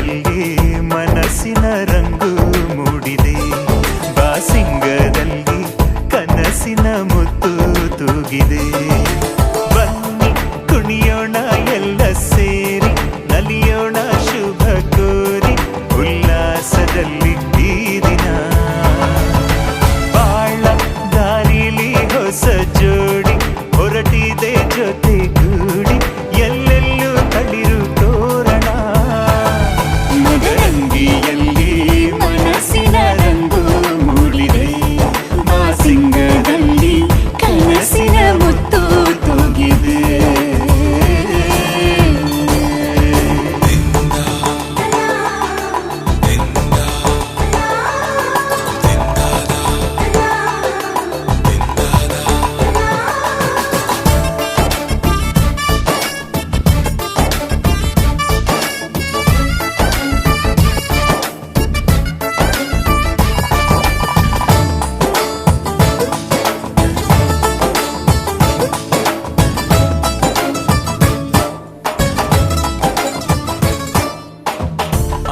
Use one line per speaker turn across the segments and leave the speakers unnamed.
ಬಾಸಿಂಗದಲ್ಲಿ ಮನಸ್ಸಿನ ರಂಗು ಮೂಡಿದೆ, ಬಾಸಿಂಗದಲ್ಲಿ ಕನಸಿನ ಮುತ್ತು ತೂಗಿದೆ. ಬನ್ನಿ ಕುಣಿಯೋಣ ಎಲ್ಲ ಸೇರಿ, ನಲಿಯೋಣ ಶುಭ ಕೋರಿ, ಉಲ್ಲಾಸದಲ್ಲಿ ಈ ದಿನ. ಬಾಳ ದಾರಿಲಿ ಹೊಸ ಜೋಡಿ ಹೊರಟಿದೆ ಜೊತೆಗೂಡಿ, ಎಲ್ಲೆಲ್ಲೂ ತಳಿರು ತೋರಣ. ಮದರಂಗಿಯಲ್ಲಿ ಮನಸ್ಸಿನ ರಂಗು ಮೂಡಿದೆ, ಬಾಸಿಂಗದಲ್ಲಿ ಕನಸಿನ ಮುತ್ತು ತೂಗಿದೆ.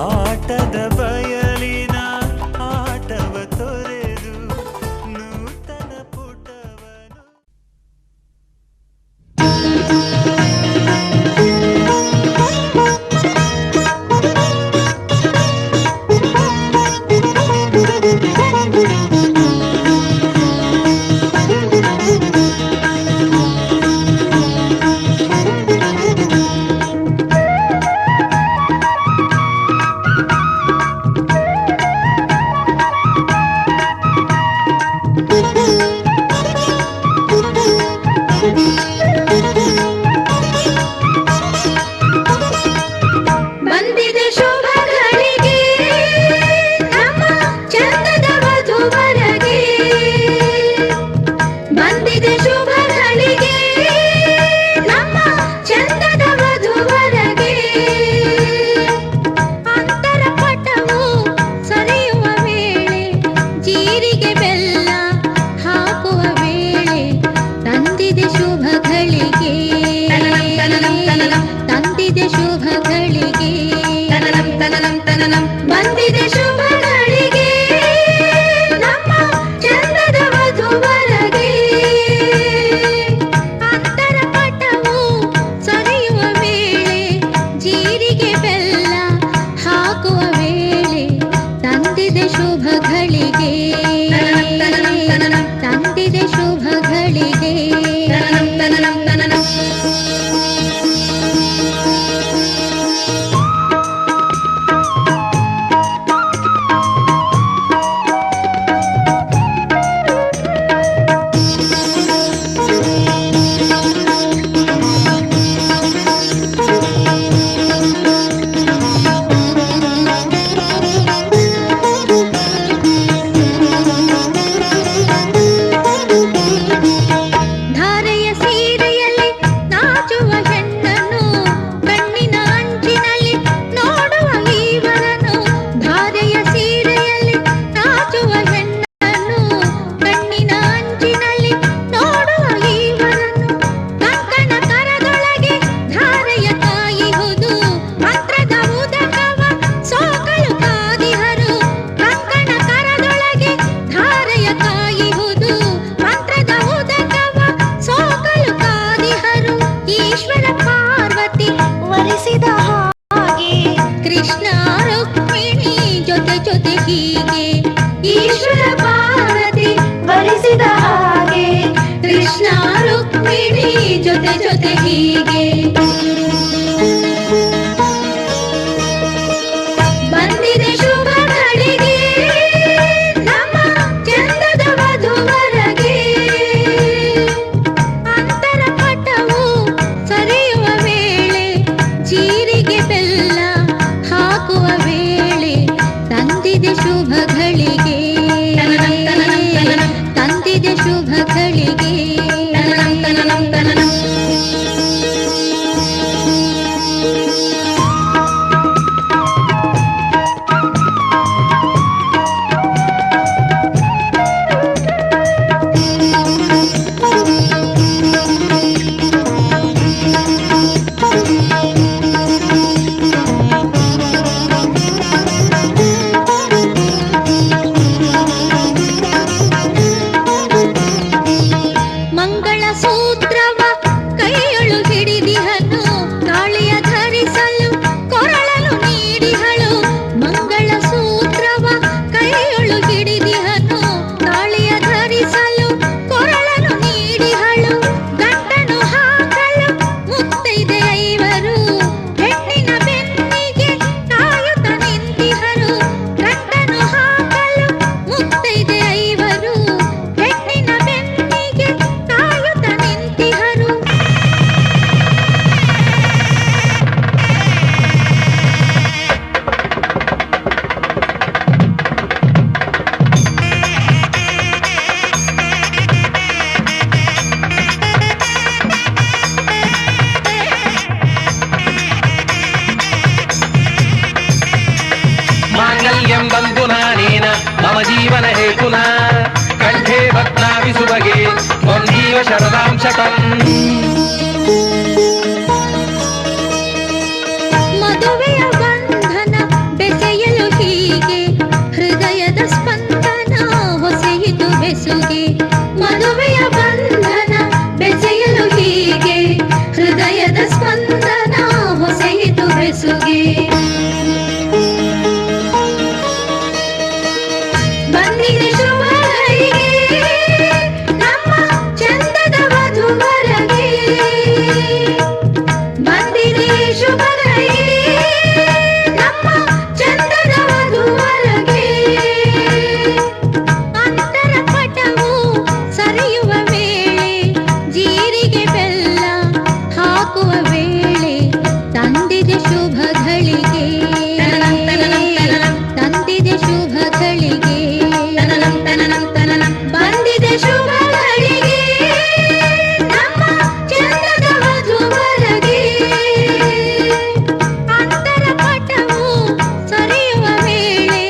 ಆಟದ ಬಯಲಿನ ಆಟವ ತೊರೆದು ನೂತನ ಪುಟವನು.
ಬಂದಿದೆ ಶುಭ ಘಳಿಗೆ, ನಮ್ಮ ಚಂದದ ವಧುವರಗೆ. ಬಂದಿದೆ ಶುಭ ಘಳಿಗೆ, ನಮ್ಮ ಚಂದದ ವಧುವರಗೆ. ಅಂತರ ಪಟವು ಸರಿಯುವ ವೇಳೆ, ಜೀರಿಗೆ ಬೆಲ್ಲ ಹಾಕುವ ವೇಳೆ, ತಂದಿದೆ ಶುಭ ಘಳಿಗೆ, ತಂದಿದೆ ಶುಭ ಘಳಿಗೆ. ಬಂದಿದೆ ಶುಭ ಘಳಿಗೆ, ನಮ್ಮ ಚಂದದ ವಧುವರಗೆ. ಅಂತರ ಪಟವು ಸರಿಯುವ ವೇಳೆ, ಜೀರಿಗೆ ಬೆಲ್ಲ ಹಾಕುವ ವೇಳೆ, ತಂದಿದೆ ಶುಭ ಘಳಿಗೆ, ತಂದಿದೆ ಶುಭ ಘಳಿಗೆ. ಧಾರೆಯ ಸೀರೆಯಲ್ಲಿ ನಾಚುವ ಹೆಣ್ಣನ್ನು, ಕಣ್ಣಿನ ಅಂಚಿನಲ್ಲಿ ನೋಡುವ ಈವರನು. ಧಾರೆಯ ಸೀರೆಯಲ್ಲಿ ನಾಚುವ ಹೆಣ್ಣನ್ನು, ಕಣ್ಣಿನ ಅಂಚಿನಲ್ಲಿ ನೋಡುವ ಈವರನು. ಕಂಕಣ ಕರದೊಳಗೆ ಧಾರೆಯ ಕಾಯಿಹುದು, ಮಂತ್ರದ ಉದಕವ ಸೋಕಲು ಕಾದಿಹರು. ಕಂಕಣ ಕರದೊಳಗೆ ಧಾರೆಯ ಕಾಯಿಹುದು, ಮಂತ್ರದ ಉದಕವ ಸೋಕಲು ಕಾದಿಹರು. ಈಶ್ವರ ಪಾರ್ವತಿ ವರಿಸಿದ ಹಾಗೆ, ಕೃಷ್ಣ ರುಕ್ಮಿಣಿ ಜೊತೆ ಜೊತೆ ಹೀಗೆ. ಈಶ್ವರ ಪಾರ್ವತಿ ವರಿಸಿದ ಹಾಗೆ, ಕೃಷ್ಣ ರುಕ್ಮಿಣಿ ಜೊತೆ ಜೊತೆ ಹೀಗೆ. ಬಂದಿದೆ ಶುಭ ಘಳಿಗೆ, ನಮ್ಮ ಚಂದದ ವಧುವರಗೆ. ಅಂತರ ಪಟವು ಸರಿಯುವ ವೇಳೆ, ಜೀರಿಗೆ ಬೆಲ್ಲ ಹಾಕುವ ವೇಳೆ, ತಂದಿದೆ ಶುಭ ಘಳಿಗೆ, ತಂದಿದೆ ಶುಭ ಘಳಿಗೆ.
भाग्यं बन्धु नानेन मम जीवन हेतुना कण्ठे बध्नामि सुभगे त्वं जीव शरदां शतम्
ಮದುವೆಯ ಬಂಧನ ಬೆಸೆಯಲು ಹೀಗೆ ಹೃದಯದ ಸ್ಪಂದನ ಹೊಸೆಯಿತು ಬೆಸುಗೆ ಮದುವೆಯ ಬಂಧನ ಬೆಸೆಯಲು ಹೀಗೆ ಹೃದಯದ ಸ್ಪಂದನ ಹೊಸೆಯಿತು ಬೆಸುಗೆ ಬಂದಿದೆ ಶುಭ ಗಳಿಗೆ ನಮ್ಮ ಚಂದದ ವಧುವರಗೆ ಬಂದಿದೆ ಶುಭ ಗಳಿಗೆ ನಮ್ಮ ಚಂದದ ವಧುವರಗೆ ಅಂತರ ಪಟವು ಸರಿಯುವ ವೇಳೆ ಜೀರಿಗೆ ಬೆಲ್ಲ ಹಾಕುವ ವೇಳೆ ತಂದಿದೆ ಶುಭ ಗಳಿಗೆ ತಂದಿದೆ ಶುಭ ಗಳಿಗೆ ಬಂದಿದೆ ಶುಭ ಗಳಿಗೆ ನಮ್ಮ ಚಂದದ ವಧುವರಗೆ ಅಂತರ ಪಟವು ಸರಿಯುವ ವೇಳೆ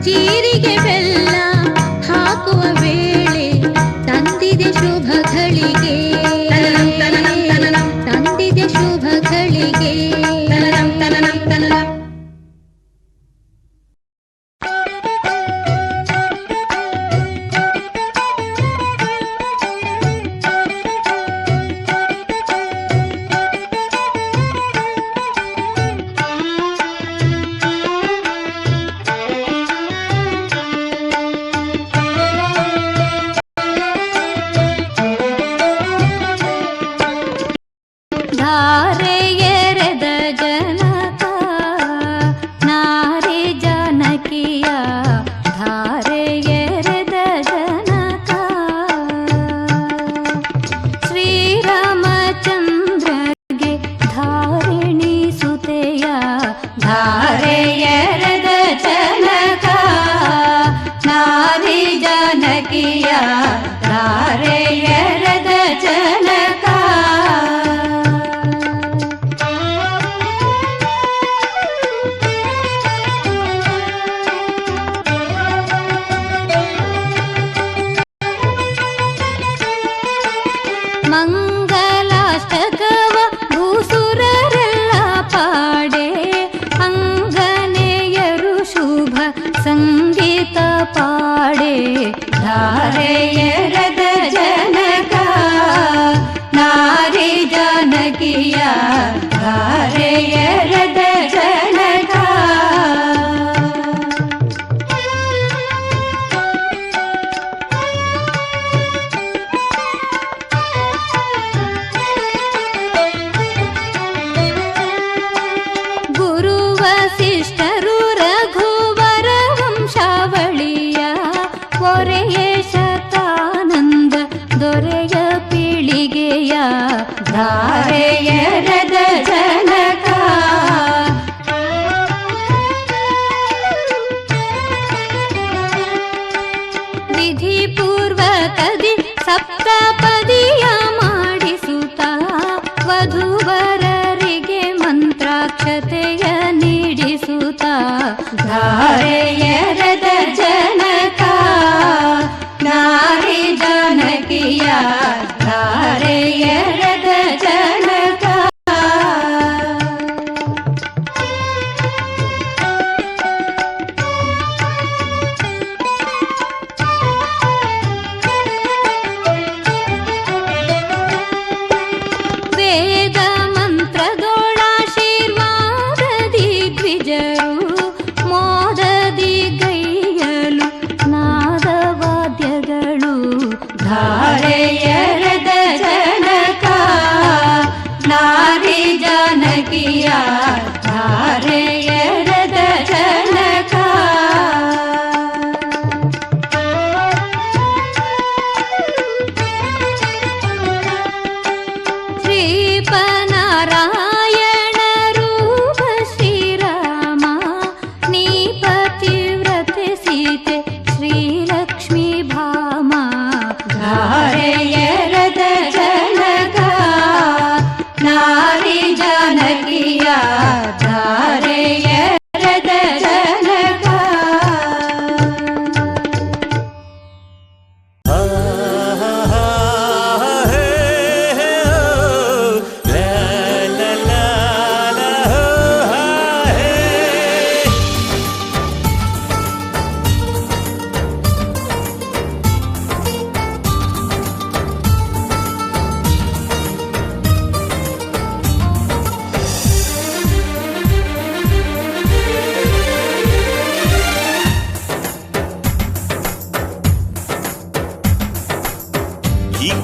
ಜೀರಿಗೆ ಬೆಲ್ಲ ಹಾಕುವ ವೇಳೆ ತಂದಿದೆ ಶುಭ ಗಳಿಗೆ ತಂದಿದೆ ಶುಭ ಗಳಿಗೆ ಧಾರೆ ಎರೆದ ಜನಕ ನಾರಿ ಜನಕಿಯ ಧಾರೆ ಎರೆದ ಜನಕ ಶ್ರೀರಾಮಚಂದ್ರಗೆ ಧಾರಿಣಿ ಸುತೆಯ ಧಾರೆ ಎರೆದ ಜನಕ ನಾರಿ ಜನಕಿಯ ಧಾರೆ ಎರೆದ ಜನಕ ಮಂಗಲಾಷ್ಟಕವ ಭೂಸುರರೆಲ್ಲ ಪಾಡೆ ಅಂಗನೆಯರು ಶುಭ ಸಂಗೀತ ಪಾಡೆ ಧಾರೆ ಎರೆದ ಜನಕ ನಾರಿ ಜನಕಿಯ ಧಾರೆ ಎರೆದ ಜನಕ ಗುರು ವಸಿಷ್ಠರು ರಘುವರ ವಂಶಾವಳಿಯ ಒರೆಯೇ ಶತಾನಂದ ದೊರೆಯ ಪೀಳಿಗೆಯ ಧಾರೆ ಎರೆದ ಜನಕ ವಿಧಿಪೂರ್ವಕದಿ ಸಪ್ತಪದಿಯ ಮಾಡಿಸುತ್ತ ವಧುವರರಿಗೆ ಮಂತ್ರಾಕ್ಷತೆಯ ನೀಡಿಸುತ್ತ ಧಾರೆ ಎರೆದ ಜನಕ ನಾರಿ ಜನಕಿಯ ಧಾರೆ ಎರೆದ ಜನಕ ವೇದ ಮಂತ್ರದೋಳಾಶೀರ್ವಾದದಿ ದ್ವಿಜರು ಮೋದದಿ ಗೈಯಲು ನಾದವಾದ್ಯಗಳು ಧಾರೆ ಎರೆದ ಜನಕ ನಾರಿ ಜನಕಿಯ ಧಾರೆ ಎರೆದ ಜನಕ ಶ್ರೀಪನಾರಾಯಣ ರೂಪ ಶ್ರೀರಾಮ ನೀ ಪತಿವ್ರತೆ ಸೀತೆ ಶ್ರೀಲಕ್ಷ್ಮೀ ಭಾಮ ಧಾರೆ ಎರೆದ ಜನಕ ನಾರಿ ಜನಕಿಯ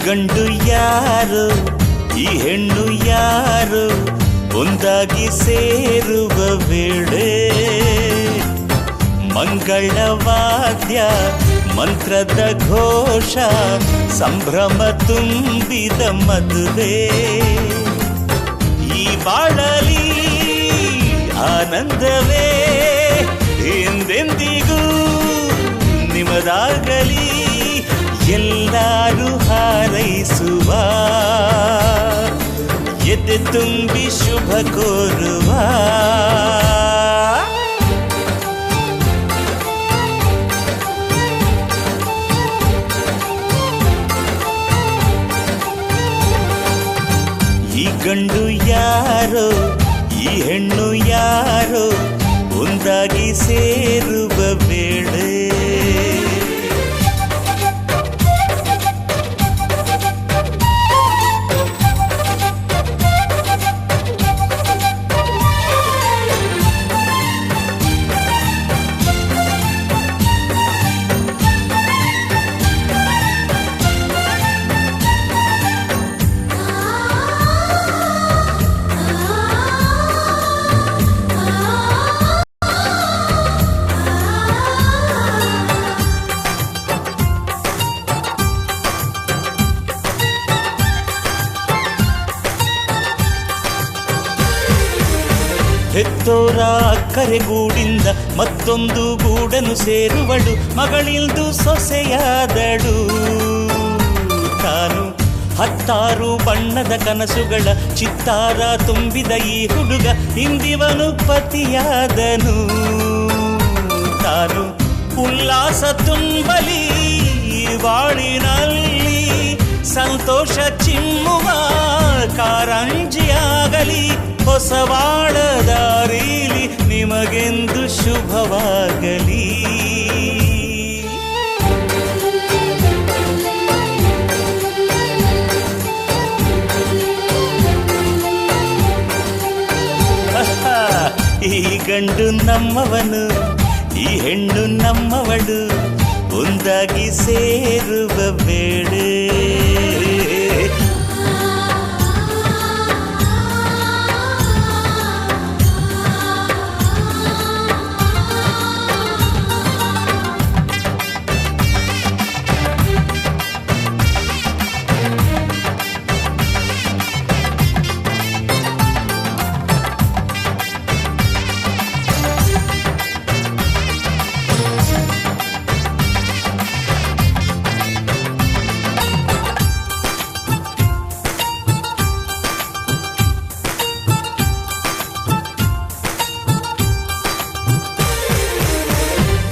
ಗಂಡು ಯಾರು ಈ ಹೆಣ್ಣು ಯಾರು ಒಂದಾಗಿ ಸೇರುವ ವೇಳೆ ಮಂಗಳವಾದ್ಯ ಮಂತ್ರದ ಘೋಷ ಸಂಭ್ರಮ ತುಂಬಿದ ಮದುವೆ ಈ ಬಾಳಲಿ ಆನಂದವೇ ಎಂದೆಂದಿಗೂ ನಿಮದಾಗಲಿ ಎಲ್ಲರೂ ಹಾರೈಸುವ ಎದೆ ತುಂಬಿ ಶುಭ ಕೋರುವ ಈ ಗಂಡು ಯಾರೋ ಈ ಹೆಣ್ಣು ಯಾರೋ ಒಂದಾಗಿ ಸೇರುವ ವೇಳೆ ಹೆತ್ತೋರ ಕರೆಗೂಡಿಂದ ಮತ್ತೊಂದು ಗೂಡನು ಸೇರುವಳು ಮಗಳಿಂದು ಸೊಸೆಯಾದಳು ತಾನು 16 ಬಣ್ಣದ ಕನಸುಗಳ ಚಿತ್ತಾರ ತುಂಬಿದ ಈ ಹುಡುಗ ಇಂದಿವನು ಪತಿಯಾದನು ತಾನು ಉಲ್ಲಾಸ ತುಂಬಲಿ ಬಾಳಿನಲ್ಲಿ ಸಂತೋಷ ಚಿಮ್ಮುವ ಕಾರಂಜಿಯಾಗಲಿ ಹೊಸವಾಳ ದಾರೀಲಿ ನಿಮಗೆಂದು ಶುಭವಾಗಲಿ ಈ ಗಂಡು ನಮ್ಮವನು ಈ ಹೆಣ್ಣು ನಮ್ಮವಳು ಒಂದಾಗಿ ಸೇರುವ ವೇಳೆ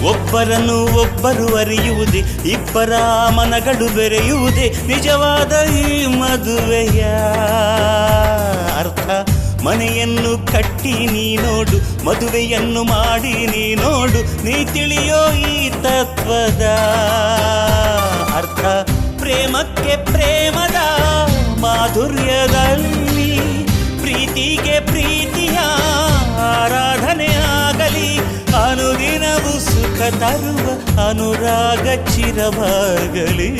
ಒಬ್ಬರನ್ನು ಒಬ್ಬರು ಅರಿಯುವುದೇ ಇಬ್ಬರ ಮನಗಳು ಬೆರೆಯುವುದೇ ನಿಜವಾದ ಈ ಮದುವೆಯ ಅರ್ಥ ಮನೆಯನ್ನು ಕಟ್ಟಿ ನೀ ನೋಡು ಮದುವೆಯನ್ನು ಮಾಡಿ ನೀ ನೋಡು ನೀ ತಿಳಿಯೋ ಈ ತತ್ವದ ಅರ್ಥ ಪ್ರೇಮಕ್ಕೆ ಪ್ರೇಮದ ಮಾಧುರ್ಯದಲ್ಲಿ ಪ್ರೀತಿಗೆ ಪ್ರೀತಿಯ ಆರಾಧನೆ ಆಗಲಿ ಅನುದಿನವು ಸುಖ ತರುವ ಅನುರಾಗ ಚಿರವಾಗಲಿ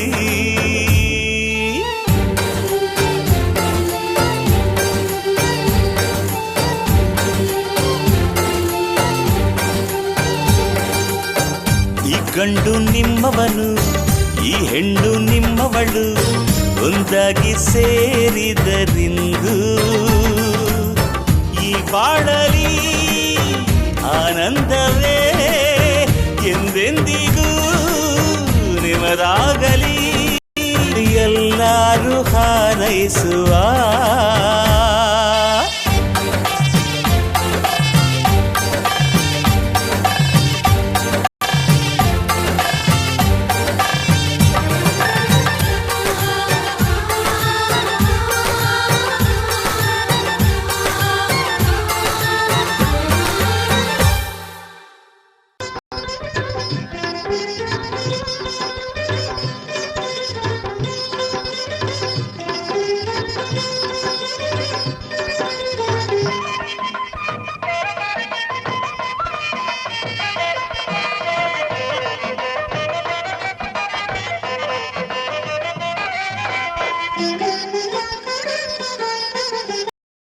ಈ ಗಂಡು ನಿಮ್ಮವನು ಈ ಹೆಣ್ಣು ನಿಮ್ಮವಳು ಒಂದಾಗಿ ಸೇರಿದರಿಂದು ಈ ಬಾಳಲಿ ಆನಂದವೇ ಎಂದೆಂದಿಗೂ ನಿಮದಾಗಲಿ ಎಲ್ಲರೂ ಹಾರೈಸುವ